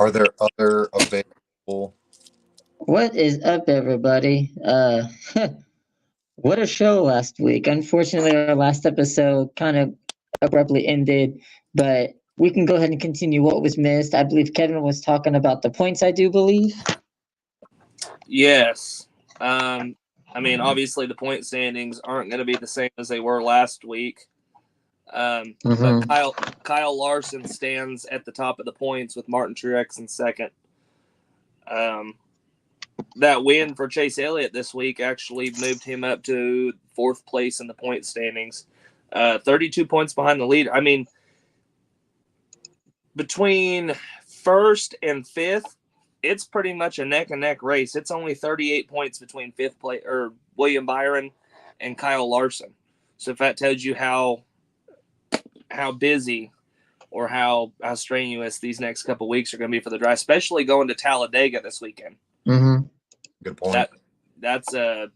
Are there other available? What is up, everybody? What a show last week. Unfortunately, our last episode kind of abruptly ended, but we can go ahead and continue what was missed. I believe Kevin was talking about the points, I do believe. Yes. I mean, obviously, the point standings aren't going to be the same as they were last week. But Kyle Larson stands at the top of the points with Martin Truex in second. That win for Chase Elliott this week actually moved him up to fourth place in the point standings, 32 points behind the lead. I mean, between first and fifth, it's pretty much a neck and neck race. It's only 38 points between fifth place or William Byron and Kyle Larson. So if that tells you how busy or how strenuous these next couple weeks are going to be for the drive, especially going to Talladega this weekend. Mm-hmm. Good point. That's a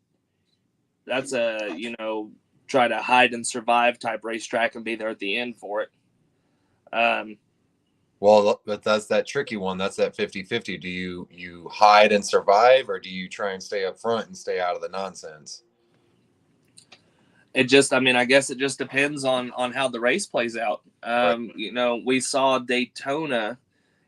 try to hide and survive type racetrack and be there at the end for it. Well, but that's that tricky one. That's that 50-50. Do you hide and survive, or do you try and stay up front and stay out of the nonsense? I guess it just depends on how the race plays out. Right. We saw Daytona,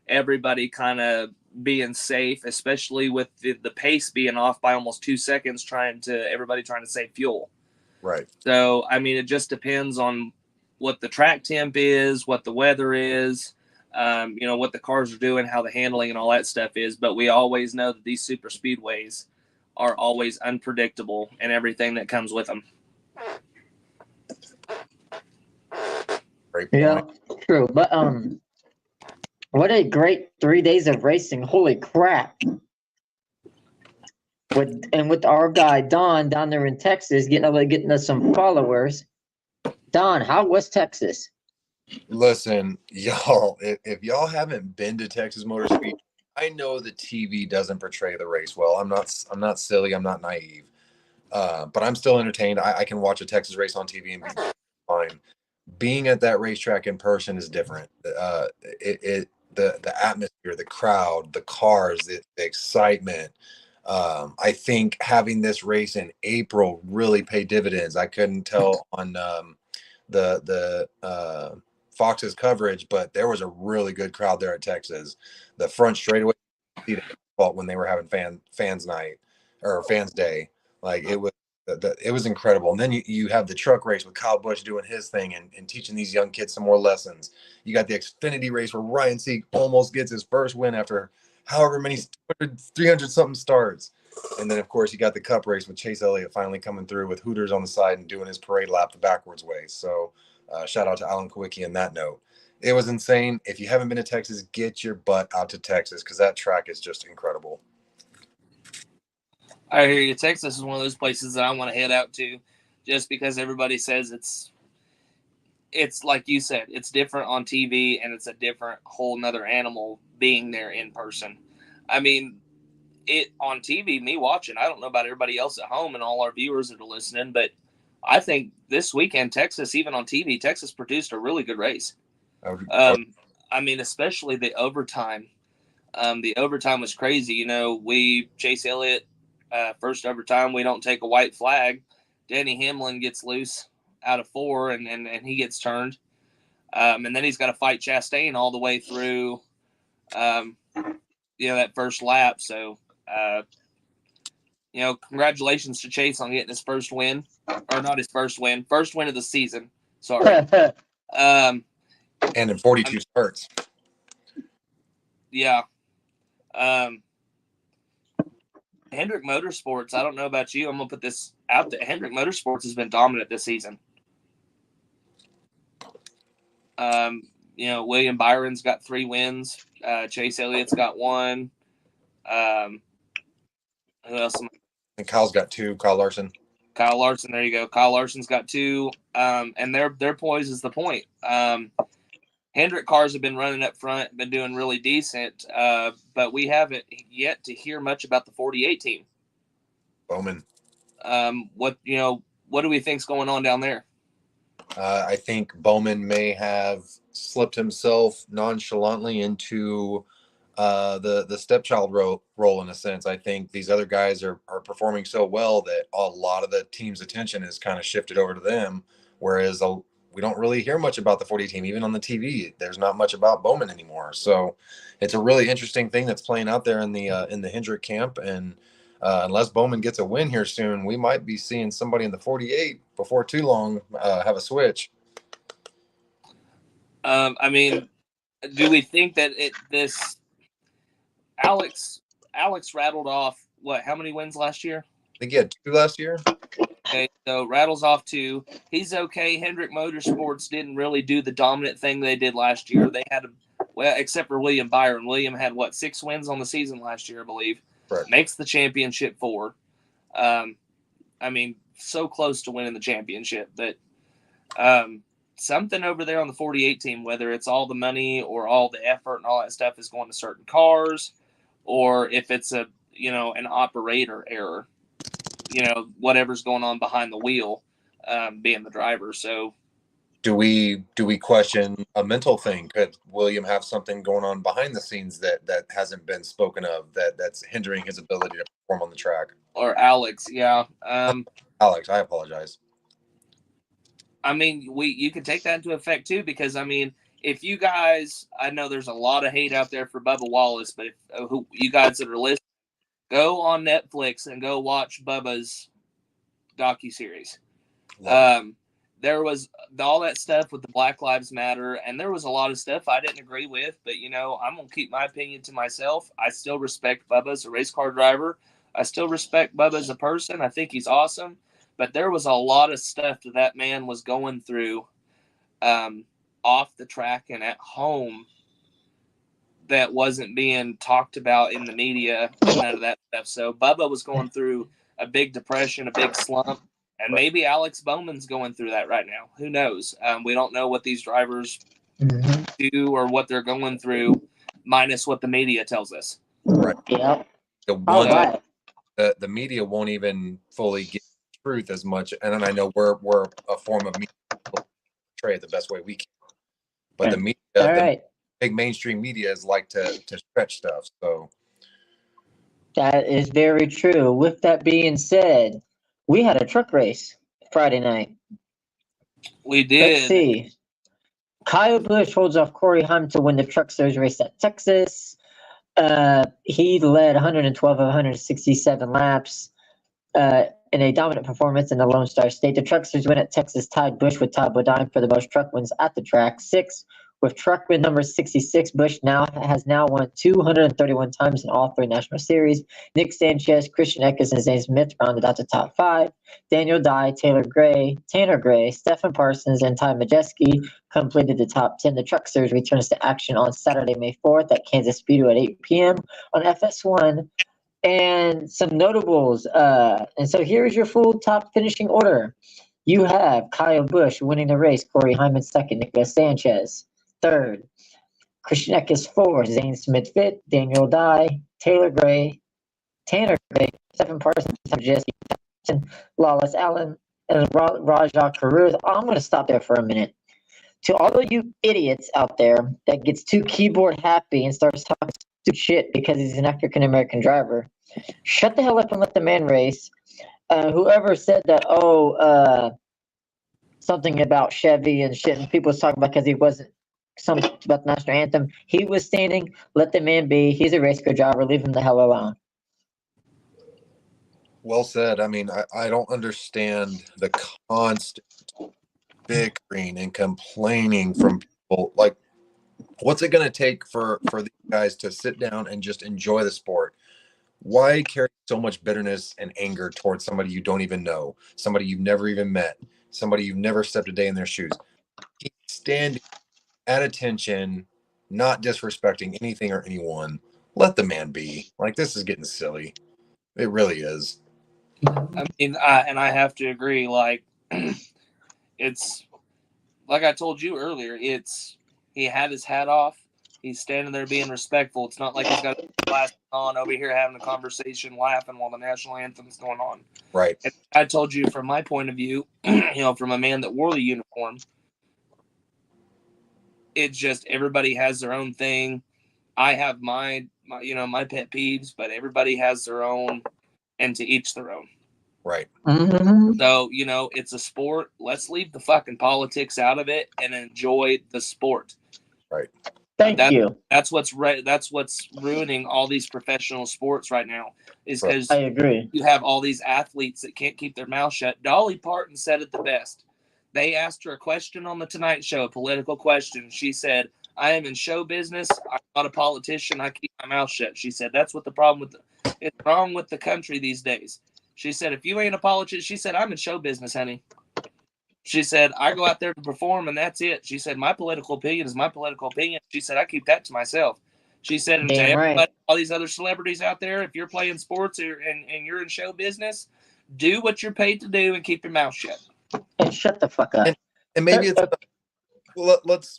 everybody kind of being safe, especially with the pace being off by almost 2 seconds, everybody trying to save fuel. Right. So, I mean, it just depends on what the track temp is, what the weather is, what the cars are doing, how the handling and all that stuff is. But we always know that these super speedways are always unpredictable and everything that comes with them. Great point. Yeah, true. But what a great 3 days of racing! Holy crap! With our guy Don down there in Texas, getting us some followers. Don, how was Texas? Listen, y'all, if y'all haven't been to Texas Motor Speed, I know the TV doesn't portray the race well. I'm not silly. I'm not naive. But I'm still entertained. I can watch a Texas race on TV and be fine. Being at that racetrack in person is different. The atmosphere, the crowd, the cars, the excitement. I think having this race in April really paid dividends. I couldn't tell on the Fox's coverage, but there was a really good crowd there at Texas. The front straightaway when they were having fans night or fans day, like it was incredible. And then you have the truck race with Kyle Busch doing his thing and teaching these young kids some more lessons. You got the Xfinity race where Ryan Sieg almost gets his first win after however many 300 something starts. And then of course you got the Cup race with Chase Elliott finally coming through with Hooters on the side and doing his parade lap the backwards way. So shout out to Alan Kawicki on that note. It was insane. If you haven't been to Texas, get your butt out to Texas because that track is just incredible. I hear you. Texas is one of those places that I want to head out to just because everybody says it's like you said, it's different on TV and it's a different whole nother animal being there in person. I mean, it on TV, me watching, I don't know about everybody else at home and all our viewers that are listening, but I think this weekend, Texas, even on TV, Texas produced a really good race. I mean, especially the overtime. The overtime was crazy. Chase Elliott, first overtime, we don't take a white flag. Denny Hamlin gets loose out of 4 and he gets turned. And then he's got to fight Chastain all the way through, that first lap. So, congratulations to Chase on getting his first win. Or not his first win of the season. Sorry. And in 42 starts. Yeah. Hendrick Motorsports, I don't know about you. I'm going to put this out there. Hendrick Motorsports has been dominant this season. William Byron's got 3 wins. Chase Elliott's got 1. Who else? And Kyle's got 2. Kyle Larson, there you go. Kyle Larson's got 2. And their poise is the point. Hendrick cars have been running up front, been doing really decent, but we haven't yet to hear much about the 48 team. Bowman. What do we think's going on down there? I think Bowman may have slipped himself nonchalantly into the stepchild role in a sense. I think these other guys are performing so well that a lot of the team's attention is kind of shifted over to them, whereas we don't really hear much about the 40 team, even on the TV. There's not much about Bowman anymore. So it's a really interesting thing that's playing out there in the Hendrick camp. And unless Bowman gets a win here soon, we might be seeing somebody in the 48 before too long have a switch. I mean, do we think that this Alex rattled off how many wins last year? I think he had 2 last year. Okay, so rattles off 2. He's okay. Hendrick Motorsports didn't really do the dominant thing they did last year. They had except for William Byron. William had 6 wins on the season last year, I believe. Right. Makes the championship 4. I mean, so close to winning the championship that something over there on the 48 team, whether it's all the money or all the effort and all that stuff is going to certain cars, or if it's an operator error, whatever's going on behind the wheel, being the driver. So do we question a mental thing? Could William have something going on behind the scenes that hasn't been spoken of that's hindering his ability to perform on the track? Or Alex, yeah. Alex, I apologize. I mean, you can take that into effect too, because I mean, if you guys, I know there's a lot of hate out there for Bubba Wallace, but if you guys that are listening, go on Netflix and go watch Bubba's docuseries. There was all that stuff with the Black Lives Matter, and there was a lot of stuff I didn't agree with, but I'm gonna keep my opinion to myself. I still respect Bubba as a race car driver. I still respect Bubba as a person. I think he's awesome. But there was a lot of stuff that man was going through off the track and at home that wasn't being talked about in the media and none of that stuff. So Bubba was going through a big depression, a big slump, and maybe Alex Bowman's going through that right now. Who knows? We don't know what these drivers do or what they're going through, minus what the media tells us. Right. Yeah. The media won't even fully get truth as much, and then I know we're a form of media portray it the best way we can, but the media, the big mainstream media is like to stretch stuff. So that is very true. With that being said, we had a truck race Friday night. We did. Let's see. Kyle Busch holds off Corey Heim to win the Truck Series race at Texas. He led 112 of 167 laps. In a dominant performance in the Lone Star State. The Truck Series win at Texas tied Busch with Todd Bodine for the most truck wins at the track. 6 with truck win number 66. Busch has won 231 times in all 3 national series. Nick Sanchez, Christian Eckes, and Zane Smith rounded out the top 5. Daniel Dye, Tanner Gray, Stephen Parsons, and Ty Majeski completed the top 10. The Truck Series returns to action on Saturday, May 4th at Kansas Speedway at 8 p.m. on FS1. And some notables. And so here's your full top finishing order. You have Kyle Busch winning the race, Corey Heim second, Nicholas Sanchez third, Christian Eckes 4th, Zane Smith 5th, Daniel Dye, Tanner Gray, Stephen Parsons, Jesse Lawless Allen, and Rajah Caruth. I'm going to stop there for a minute. To all of you idiots out there that gets too keyboard happy and starts talking stupid shit because he's an African-American driver, shut the hell up and let the man race. Whoever said that, something about Chevy and shit, and people was talking about because he wasn't something about the national anthem. He was standing, let the man be. He's a race car driver. Leave him the hell alone. Well said. I mean, I don't understand the constant bickering and complaining from people. Like, what's it going to take for these guys to sit down and just enjoy the sport? Why carry so much bitterness and anger towards somebody you don't even know, somebody you've never even met, somebody you've never stepped a day in their shoes? Keep standing at attention, not disrespecting anything or anyone. Let the man be. Like, this is getting silly. It really is. I mean, and I have to agree. Like, it's like I told you earlier. He had his hat off. He's standing there being respectful. It's not like he's got his glasses on over here having a conversation, laughing while the national anthem is going on. Right. And I told you from my point of view, from a man that wore the uniform, it's just everybody has their own thing. I have my my pet peeves, but everybody has their own, and to each their own. Right. Mm-hmm. So, it's a sport. Let's leave the fucking politics out of it and enjoy the sport. Right. Thank you. That's what's That's what's ruining all these professional sports right now. Is because I agree. you have all these athletes that can't keep their mouth shut. Dolly Parton said it the best. They asked her a question on the Tonight Show, a political question. She said, "I am in show business. I'm not a politician. I keep my mouth shut." She said, "That's what the problem it's wrong with the country these days." She said, "If you ain't a politician," she said, "I'm in show business, honey." She said, "I go out there to perform and that's it." She said, "My political opinion is my political opinion." She said, "I keep that to myself." She said, "And to Damn everybody, right. all these other celebrities out there, if you're playing sports and you're in show business, do what you're paid to do and keep your mouth shut." And shut the fuck up. And maybe it's well, let's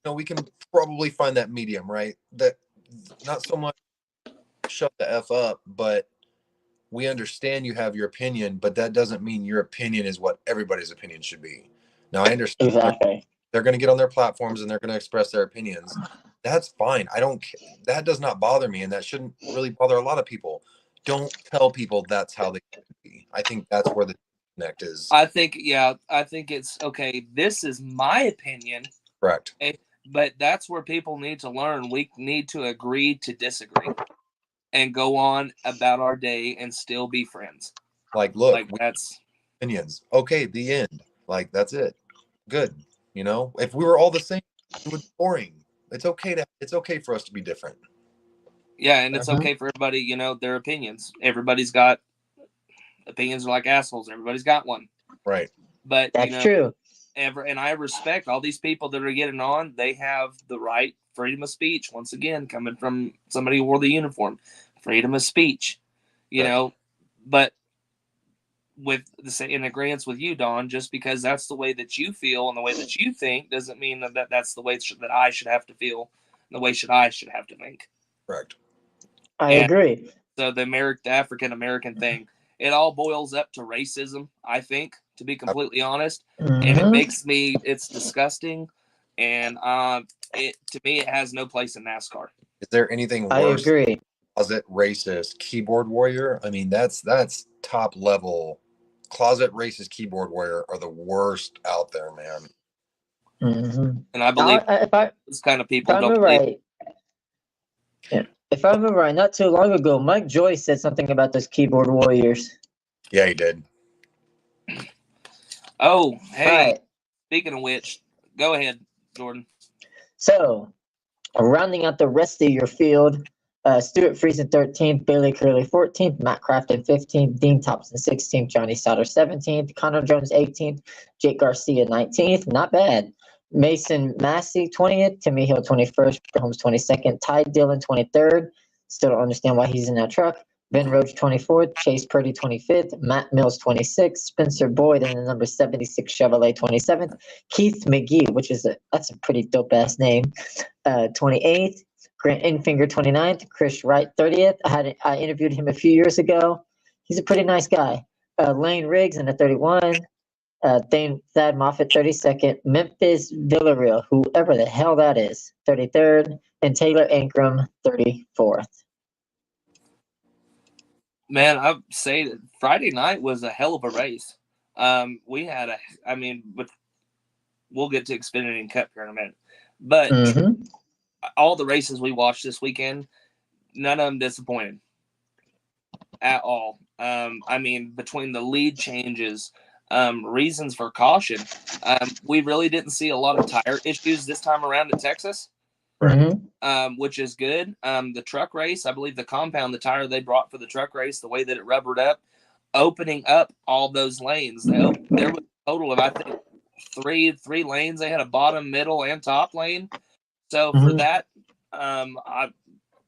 we can probably find that medium, right? That not so much shut the F up, but we understand you have your opinion, but that doesn't mean your opinion is what everybody's opinion should be. Now, I understand Exactly. they're going to get on their platforms and they're going to express their opinions. That's fine. I don't. That does not bother me, and that shouldn't really bother a lot of people. Don't tell people that's how they should be. I think that's where the disconnect is. I think it's okay. This is my opinion, Correct. but that's where people need to learn. We need to agree to disagree and go on about our day and still be friends. Like, look, Like that's opinions. Okay, the end. Like, that's it. Good. If we were all the same, it would be boring. It's okay for us to be different. yeah, and it's okay for everybody, their opinions. Everybody's got opinions are like assholes. Everybody's got one. Right. But That's true. And I respect all these people that are getting on. They have the right freedom of speech. Once again, coming from somebody who wore the uniform, freedom of speech, but with in agreement with you, Don, just because that's the way that you feel and the way that you think doesn't mean that that's the way that I should have to feel, the way I should have to think. Correct. I agree. So the African American thing, it all boils up to racism, I think, to be completely honest. And it makes me, it's disgusting. And to me, it has no place in NASCAR. Is there anything worse? I agree. Closet racist keyboard warrior? I mean, that's top level. Closet racist keyboard warrior are the worst out there, man. Mm-hmm. And I believe this kind of people don't believe. Right. Yeah. If I remember right, not too long ago, Mike Joyce said something about those keyboard warriors. Yeah, he did. Oh, hey, right. Speaking of which, go ahead, Jordan. So, rounding out the rest of your field, Stuart Friesen 13th, Bailey Curley 14th, Matt Crafton 15th, Dean Thompson 16th, Johnny Sauter 17th, Connor Jones 18th, Jake Garcia 19th. Not bad. Mason Massey 20th, Timmy Hill 21st, Holmes 22nd, Ty Dillon 23rd. Still don't understand why he's in that truck. Ben Roach 24th, Chase Purdy 25th, Matt Mills 26th, Spencer Boyd in the number 76 Chevrolet 27th, Keith McGee, that's a pretty dope ass name, 28th, Grant Enfinger 29th, Chris Wright 30th. I interviewed him a few years ago. He's a pretty nice guy. Lane Riggs in the 31. Thad Moffitt 32nd. Memphis Villarreal, whoever the hell that is, 33rd. And Taylor Ankrum 34th. Man, I'd say that Friday night was a hell of a race. We had we'll get to Xfinity and Cup here in a minute. But all the races we watched this weekend, none of them disappointed at all. Between the lead changes, reasons for caution, we really didn't see a lot of tire issues this time around in Texas, which is good. The truck race, I believe the compound, the tire they brought for the truck race, the way that it rubbered up, opening up all those lanes. There was a total of, I think, three lanes. They had a bottom, middle, and top lane. So for that,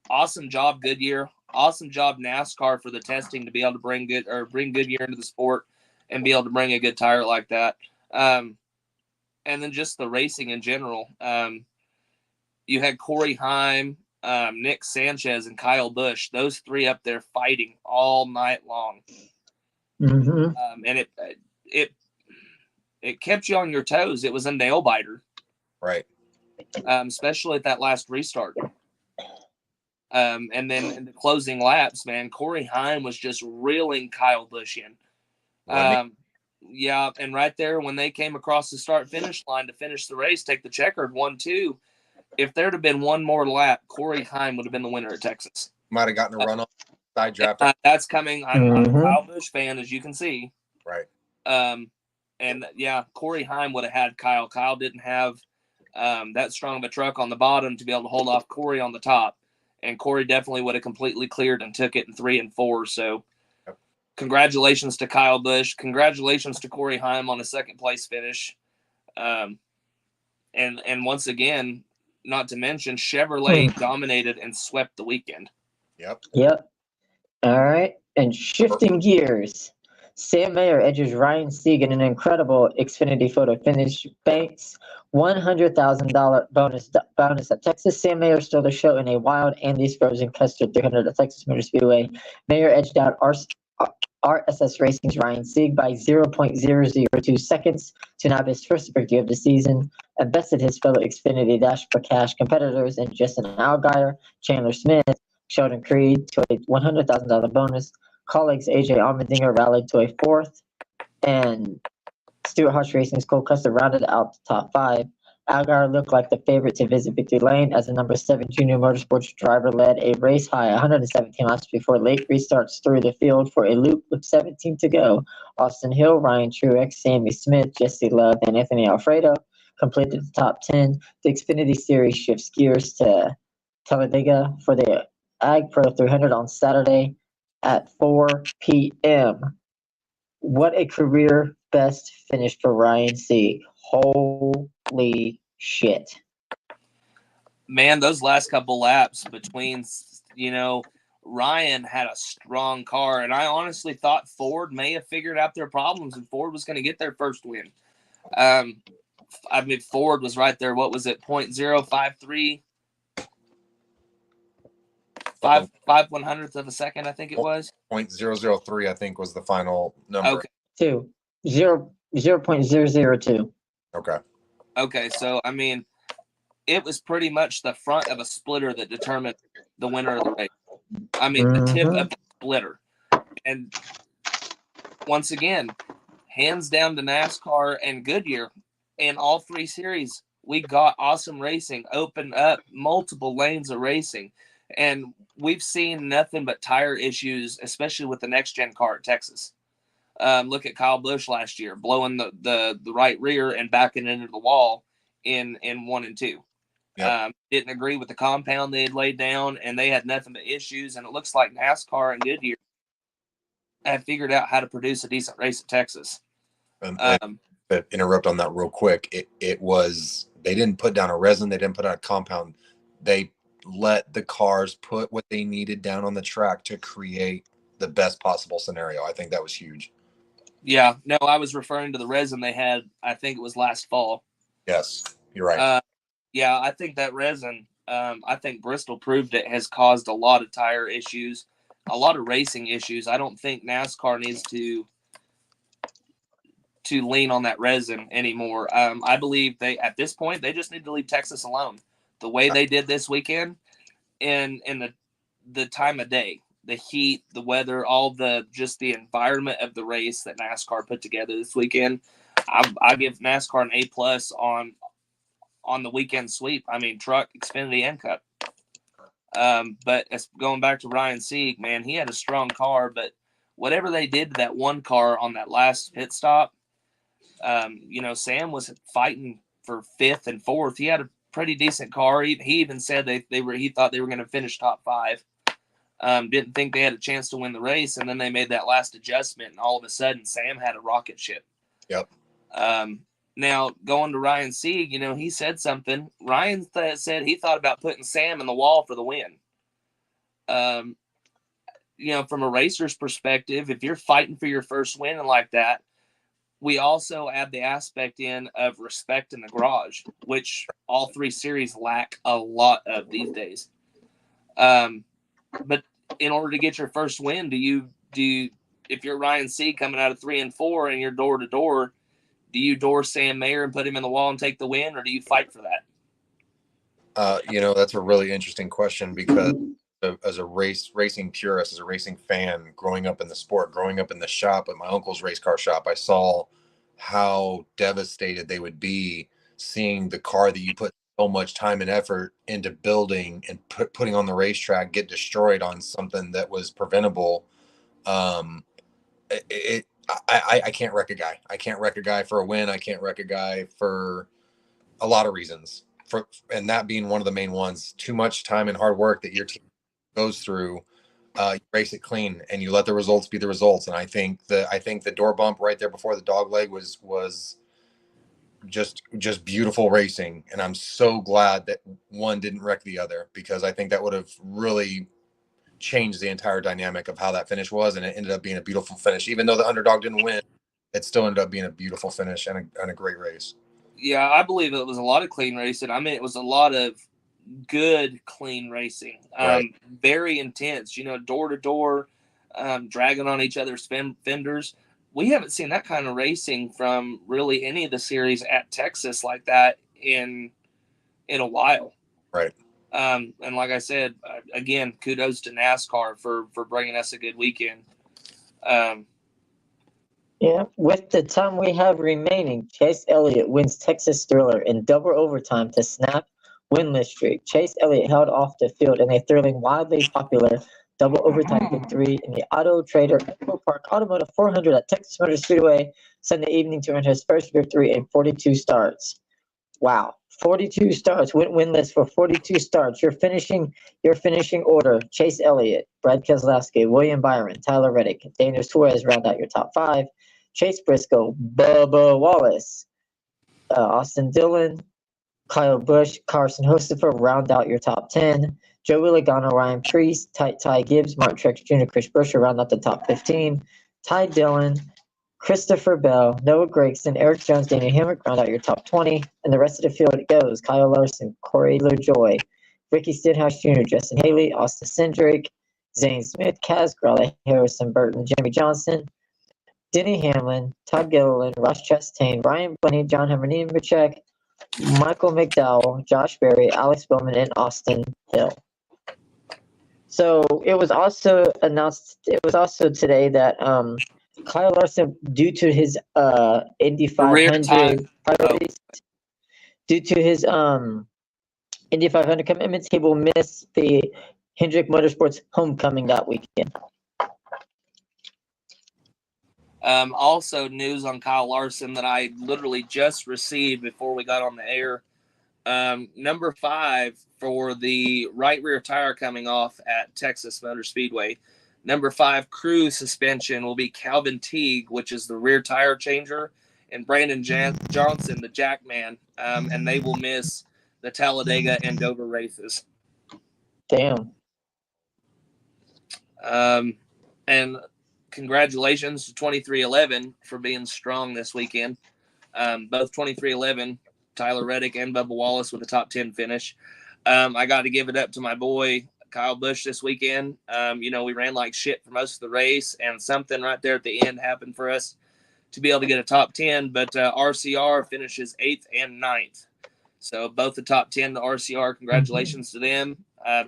awesome job, Goodyear. Awesome job, NASCAR, for the testing to be able to bring Goodyear into the sport and be able to bring a good tire like that. And then just the racing in general. You had Corey Heim, Nick Sanchez, and Kyle Busch. Those three up there fighting all night long. And it kept you on your toes. It was a nail biter. Right. Especially at that last restart. And then in the closing laps, man, Corey Heim was just reeling Kyle Busch in. Yeah, and right there when they came across the start-finish line to finish the race, take the checkered 1-2, if there'd have been one more lap, Corey Heim would have been the winner at Texas. Might have gotten a run on side draft. That's coming. I'm a Kyle Busch fan, as you can see. Right. And yeah, Corey Heim would have had Kyle. Kyle didn't have that strong of a truck on the bottom to be able to hold off Corey on the top. And Corey definitely would have completely cleared and took it in 3 and 4. So congratulations to Kyle Busch. Congratulations to Corey Heim on a second place finish. And once again, not to mention, Chevrolet dominated and swept the weekend. Yep. All right. And shifting gears, Sam Mayer edges Ryan Sieg in an incredible Xfinity photo finish. Banks $100,000 bonus at Texas. Sam Mayer stole the show in a wild Andy's Frozen Custard 300 at Texas Motor Speedway. Mayer edged out RSS Racing's Ryan Sieg by 0.002 seconds to nab his first victory of the season, and bested his fellow Xfinity Dash for Cash competitors in Justin Allgaier, Chandler Smith, Sheldon Creed to a $100,000 bonus. Colleagues AJ Allmendinger rallied to a 4th, and Stuart Hodge Racing's Cole Custer rounded out the top 5. Allgaier looked like the favorite to visit victory lane as the number 7 junior motorsports driver led a race high 117 laps before late restarts through the field for a loop with 17 to go. Austin Hill, Ryan Truex, Sammy Smith, Jesse Love, and Anthony Alfredo completed the top 10. The Xfinity Series shifts gears to Talladega for the Ag Pro 300 on Saturday at 4 p.m. What a career best finish for Ryan Sieg. Holy shit. Man, those last couple laps between, Ryan had a strong car, and I honestly thought Ford may have figured out their problems and Ford was going to get their first win. Ford was right there. What was it? 0.053? 5/100th of a second, I think it was. 0.003, I think, was the final number. Okay. 0.002. Okay, so, it was pretty much the front of a splitter that determined the winner of the race. The tip of the splitter. And once again, hands down to NASCAR and Goodyear. In all 3 series, we got awesome racing, opened up multiple lanes of racing. And we've seen nothing but tire issues, especially with the next-gen car at Texas. Look at Kyle Busch last year, blowing the right rear and backing into the wall in 1 and 2. Yep. Didn't agree with the compound they had laid down, and they had nothing but issues. And it looks like NASCAR and Goodyear have figured out how to produce a decent race at Texas. But interrupt on that real quick. It was, they didn't put down a resin, they didn't put out a compound. They let the cars put what they needed down on the track to create the best possible scenario. I think that was huge. Yeah, no, I was referring to the resin they had. I think it was last fall. Yes, you're right. Yeah, I think that resin, I think Bristol proved it, has caused a lot of tire issues, a lot of racing issues. I don't think NASCAR needs to lean on that resin anymore. I believe at this point, they just need to leave Texas alone. The way they did this weekend, in the time of day, the heat, the weather, all the environment of the race that NASCAR put together this weekend, I give NASCAR an A+ on the weekend sweep. Truck, Xfinity, and Cup. But going back to Ryan Sieg, man, he had a strong car, but whatever they did to that one car on that last pit stop, Sam was fighting for 5th and 4th. He had a pretty decent car. He even said he thought they were going to finish top 5. Didn't think they had a chance to win the race, and then they made that last adjustment, and all of a sudden Sam had a rocket ship. Yep. Now going to Ryan Sieg, he said something. Ryan said he thought about putting Sam in the wall for the win. From a racer's perspective, if you're fighting for your first win and like that, we also add the aspect in of respect in the garage, which all 3 series lack a lot of these days. But in order to get your first win, if you're Ryan Sieg coming out of 3 and 4 and you're door to door, do you door Sam Mayer and put him in the wall and take the win, or do you fight for that? That's a really interesting question, because as a racing purist, as a racing fan, growing up in the sport, growing up in the shop at my uncle's race car shop, I saw how devastated they would be seeing the car that you put so much time and effort into building and putting on the racetrack get destroyed on something that was preventable. I can't wreck a guy. I can't wreck a guy for a win. I can't wreck a guy for a lot of reasons. And that being one of the main ones. Too much time and hard work that your team goes through. You race it clean and you let the results be the results. And I think the door bump right there before the dog leg was just beautiful racing. And I'm so glad that one didn't wreck the other, because I think that would have really changed the entire dynamic of how that finish was. And it ended up being a beautiful finish. Even though the underdog didn't win, it still ended up being a beautiful finish and a great race. Yeah, I believe it was a lot of clean racing. I mean, it was a lot of good, clean racing. Right. Very intense, door to door, dragging on each other's fenders. We haven't seen that kind of racing from really any of the series at Texas like that in a while. Right. And like I said, again, kudos to NASCAR for bringing us a good weekend. Yeah, with the time we have remaining, Chase Elliott wins Texas Thriller in double overtime to snap winless streak. Chase Elliott held off the field in a thrilling, wildly popular double overtime victory in the Auto Trader Echo Park Automotive 400 at Texas Motor Speedway Sunday evening to earn his first victory in 42 starts. Wow, 42 starts, went winless for 42 starts. Your finishing order: Chase Elliott, Brad Keselowski, William Byron, Tyler Reddick, Daniel Suarez round out your top 5. Chase Briscoe, Bubba Wallace, Austin Dillon, Kyle Busch, Carson Hocefer round out your top 10. Joey Logano, Ryan Preece, Ty Gibbs, Martin Truex Jr., Chris Buescher round out the top 15. Ty Dillon, Christopher Bell, Noah Gragson, Eric Jones, Daniel Hemrick round out your top 20. And the rest of the field goes: Kyle Larson, Corey LaJoie, Ricky Stenhouse Jr., Justin Haley, Austin Cindric, Zane Smith, Kaz Gralla, Harrison Burton, Jimmy Johnson, Denny Hamlin, Todd Gilliland, Ross Chastain, Ryan Blaney, John Hunter Nemechek, Michael McDowell, Josh Berry, Alex Bowman, and Austin Hill. So it was also announced. It was also today that Kyle Larson, due to his Indy 500 priorities, due to his Indy 500 commitments, he will miss the Hendrick Motorsports Homecoming that weekend. Also, news on Kyle Larson that I literally just received before we got on the air. Number 5 for the right rear tire coming off at Texas Motor Speedway. Number 5 crew suspension will be Calvin Teague, which is the rear tire changer, and Brandon Johnson, the jackman. And they will miss the Talladega and Dover races. Damn. And congratulations to 2311 for being strong this weekend. Both 2311, Tyler Reddick and Bubba Wallace with a top 10 finish. I got to give it up to my boy Kyle Busch this weekend. We ran like shit for most of the race, and something right there at the end happened for us to be able to get a top 10. But RCR finishes 8th and 9th. So both the top 10 to RCR. Congratulations to them.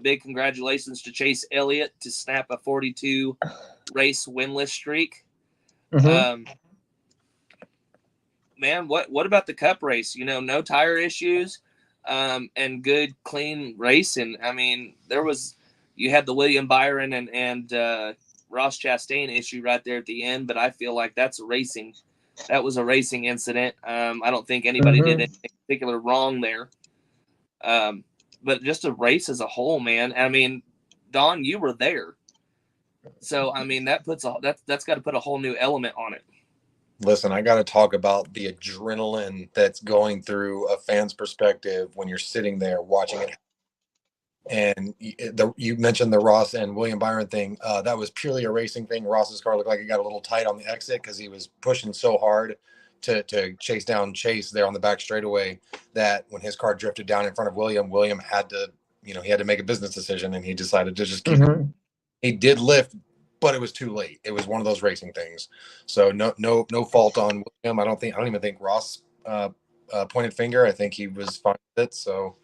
Big congratulations to Chase Elliott to snap a 42 race winless streak. Man, what about the Cup race? No tire issues, and good clean racing. I mean, you had the William Byron and Ross Chastain issue right there at the end, but I feel like that was a racing incident. I don't think anybody did anything particular wrong there. But just a race as a whole, man. I mean, Don, you were there. So, I mean, that's got to put a whole new element on it. Listen, I got to talk about the adrenaline that's going through a fan's perspective when you're sitting there watching it. And you mentioned the Ross and William Byron thing. That was purely a racing thing. Ross's car looked like it got a little tight on the exit because he was pushing so hard to chase down Chase there on the back straightaway that when his car drifted down in front of William had to, he had to make a business decision, and he decided to just keep. He did lift, but it was too late. It was one of those racing things. So no fault on William. I don't even think Ross pointed finger. I think he was fine with it. So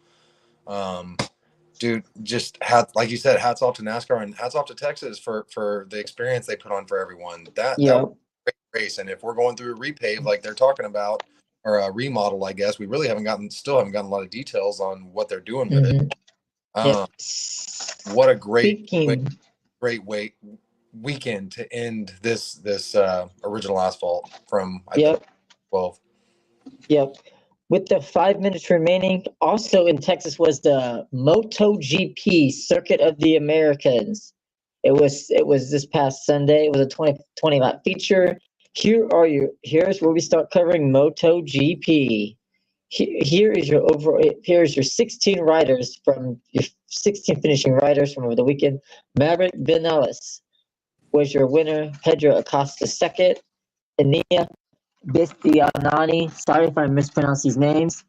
Dude, just like you said, hats off to NASCAR and hats off to Texas for the experience they put on for everyone. That was a great race. And if we're going through a repave like they're talking about, or a remodel, I guess we really still haven't gotten a lot of details on what they're doing with it. What a great weekend to end this original asphalt from I think 12. Yep. With the 5 minutes remaining, also in Texas was the MotoGP Circuit of the Americas. It was this past Sunday. It was a 20 lap feature. Here's where we start covering MotoGP. Here's your 16 riders from your 16 finishing riders from over the weekend. Maverick Vinales was your winner. Pedro Acosta second. Enia Bastianini, sorry if I mispronounce these names.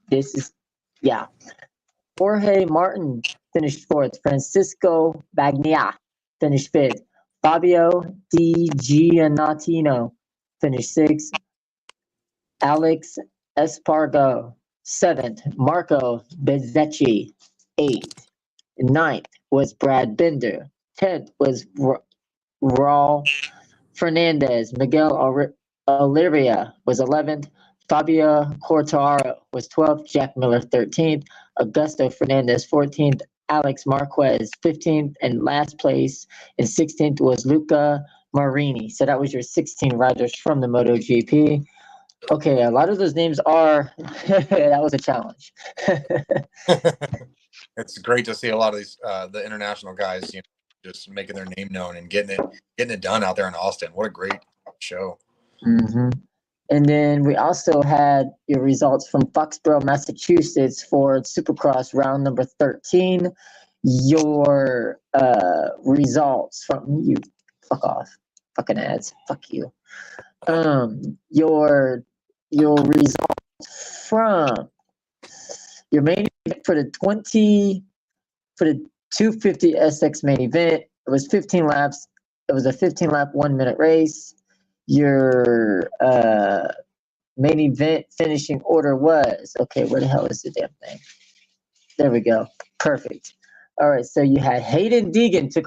Jorge Martin finished fourth. Francisco Bagnaia finished fifth. Fabio Di Giannatino finished sixth. Alex Espargaro seventh. Marco Bezzecchi eighth. Ninth was Brad Binder. 10th was Raul Fernandez. Miguel Oliveira was 11th. Fabio Quartararo was 12th. Jack Miller 13th. Augusto Fernandez 14th. Alex Marquez 15th. And last place in 16th was Luca Marini. So that was your 16 riders from the MotoGP. Okay, a lot of those names are that was a challenge. It's great to see a lot of these the international guys, just making their name known and getting it done out there in Austin. What a great show. Mm-hmm. And then we also had your results from Foxborough, Massachusetts for Supercross round number 13. Your results from you. Fuck off. Fucking ads. Fuck you. Your results from your main event for the 250 SX main event. It was 15 laps. It was a 15 lap 1 minute race. Your main event finishing order was where the hell is the damn thing? There we go. Perfect. All right, so you had Hayden Deegan took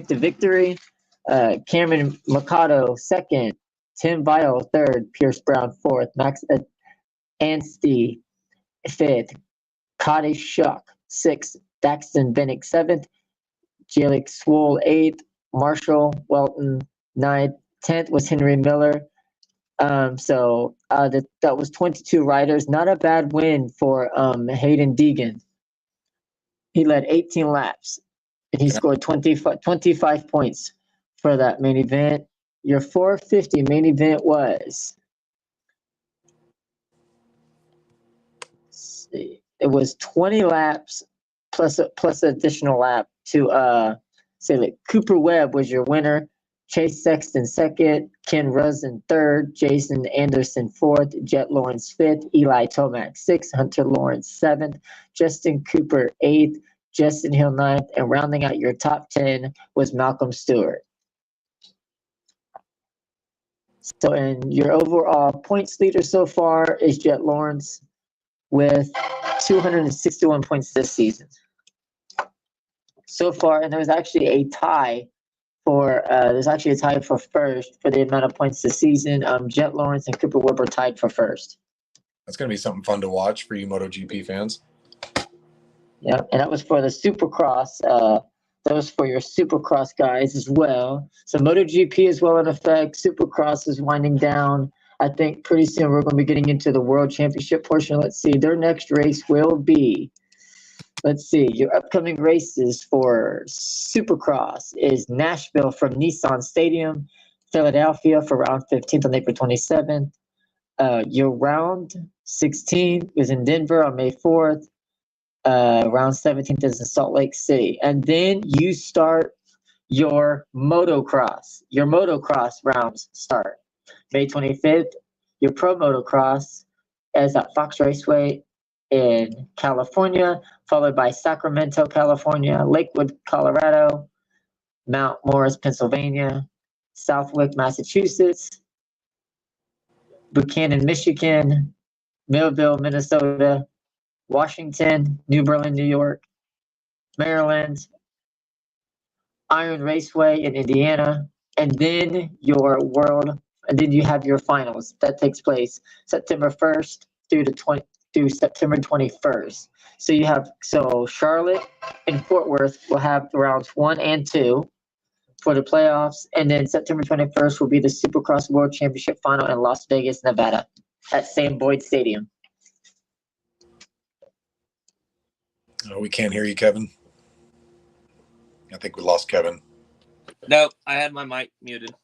the victory. Cameron Mercado second, Tim Vile third, Pierce Brown fourth, Max Anstey fifth, Cody Shuck sixth, Daxton Bennick seventh, Jalik Swoll eighth, Marshall Welton ninth, 10th was Henry Miller. So that was 22 riders. Not a bad win for Hayden Deegan. He led 18 laps and he scored 25 points for that main event. Your 450 main event was, let's see, it was 20 laps plus additional lap to Cooper Webb was your winner. Chase Sexton second, Ken Rosen third, Jason Anderson fourth, Jet Lawrence fifth, Eli Tomac sixth, Hunter Lawrence seventh, Justin Cooper eighth, Justin Hill ninth, and rounding out your top 10 was Malcolm Stewart. So, and your overall points leader so far is Jet Lawrence with 261 points this season. So far, and there's actually a tie for first for the amount of points this season. Jet Lawrence and Cooper Webb are tied for first. That's going to be something fun to watch for you MotoGP fans. Yeah, and that was for the Supercross. That was for your Supercross guys as well. So MotoGP is well in effect. Supercross is winding down. I think pretty soon we're going to be getting into the World Championship portion. Let's see. Their next race will be, your upcoming races for Supercross is Nashville from Nissan Stadium, Philadelphia for round 15th on April 27th. Your round 16 is in Denver on May 4th. Round 17th is in Salt Lake City. And then you start your motocross. Your motocross rounds start May 25th. Your pro motocross is at Fox Raceway in California, followed by Sacramento, California, Lakewood, Colorado, Mount Morris, Pennsylvania, Southwick, Massachusetts, Buchanan, Michigan, Millville, Minnesota, Washington, New Berlin, New York, Maryland, Iron Raceway in Indiana, and then and then you have your finals that takes place September 1st through September 21st. So Charlotte and Fort Worth will have rounds 1 and 2 for the playoffs, and then September 21st will be the Supercross World Championship final in Las Vegas, Nevada, at Sam Boyd Stadium. Oh, we can't hear you, Kevin. I think we lost Kevin. Nope, I had my mic muted.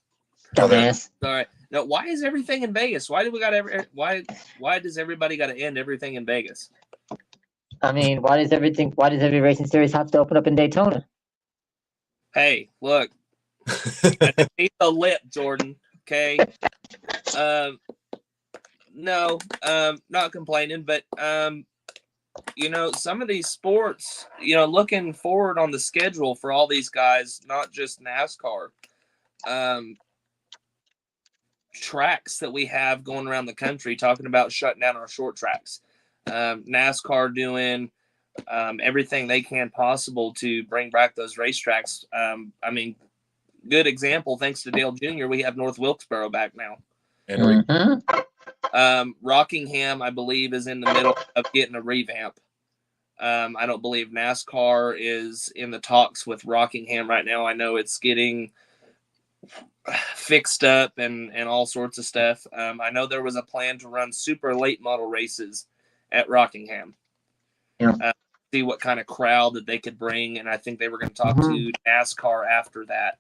Dumbass. Sorry. No, why is everything in Vegas? Why why does everybody got to end everything in Vegas? I mean, why does every racing series have to open up in Daytona? Hey, look. I just need the lip, Jordan. Okay. No, not complaining, but some of these sports, looking forward on the schedule for all these guys, not just NASCAR, tracks that we have going around the country talking about shutting down our short tracks. NASCAR doing everything they can possible to bring back those racetracks. I mean, good example, thanks to Dale Jr., we have North Wilkesboro back now. Mm-hmm. Rockingham, I believe, is in the middle of getting a revamp. I don't believe NASCAR is in the talks with Rockingham right now. I know it's getting fixed up and all sorts of stuff. I know there was a plan to run super late model races at Rockingham. Yeah. See what kind of crowd that they could bring, and I think they were going to talk to NASCAR after that.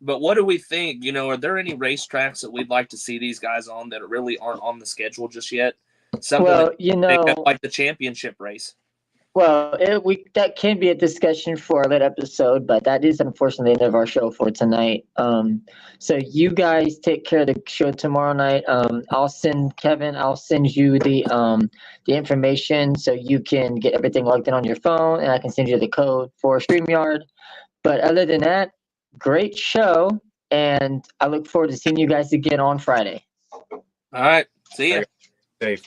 But what do we think? Are there any racetracks that we'd like to see these guys on that really aren't on the schedule just yet? Something like the championship race. Well, that can be a discussion for a later episode, but that is unfortunately the end of our show for tonight. So you guys take care of the show tomorrow night. I'll send you the information so you can get everything logged in on your phone, and I can send you the code for StreamYard. But other than that, great show, and I look forward to seeing you guys again on Friday. All right. See ya. Safe.